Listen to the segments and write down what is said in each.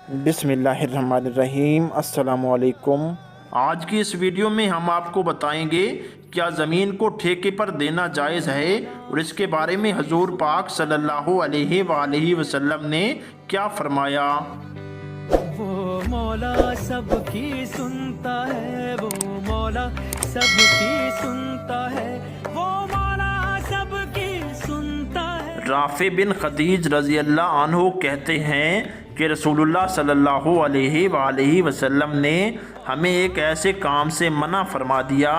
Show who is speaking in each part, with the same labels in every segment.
Speaker 1: बिस्मिल्लाहिर्रहमानिर्रहीम। अस्सलामुअलैकुम। आज की इस वीडियो में हम आपको बताएंगे क्या ज़मीन को ठेके पर देना जायज़ है और इसके बारे में हुज़ूर पाक सल्लल्लाहु अलैहि वसल्लम ने क्या फरमाया।
Speaker 2: वो मौला सबकी सुनता है, वो मौला सबकी सुनता है, वो मौला सबकी सुनता है।
Speaker 1: राफ़े बिन खदीज रज़ी अल्लाह अन्हु कहते हैं कि रसूलुल्लाह सल्लल्लाहु अलैहि वसल्लम ने हमें एक ऐसे काम से मना फरमा दिया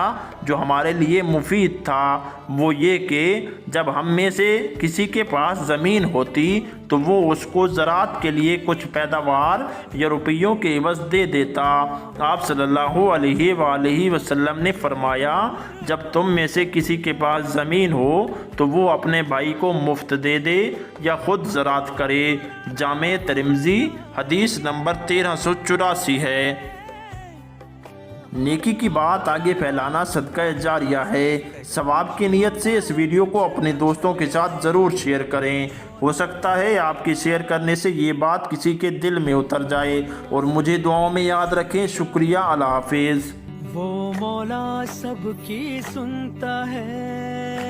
Speaker 1: जो हमारे लिए मुफीद था। वो ये कि जब हम में से किसी के पास ज़मीन होती तो वो उसको ज़राअत के लिए कुछ पैदावार या रुपयों के एवज़ दे देता। आप सल्लल्लाहु अलैहि वसल्लम ने फरमाया, जब तुम में से किसी के पास ज़मीन हो तो वो अपने भाई को मुफ्त दे दे या ख़ुद ज़राअत करे। जामे तिरमिज़ी हदीस नंबर 1384 है। नेकी की बात आगे फैलाना सदका जारिया है। सवाब की नीयत से इस वीडियो को अपने दोस्तों के साथ ज़रूर शेयर करें। हो सकता है आपके शेयर करने से ये बात किसी के दिल में उतर जाए और मुझे दुआओं में याद रखें। शुक्रिया। अल्लाह हाफिज़।
Speaker 2: वो मौला सबकी सुनता है।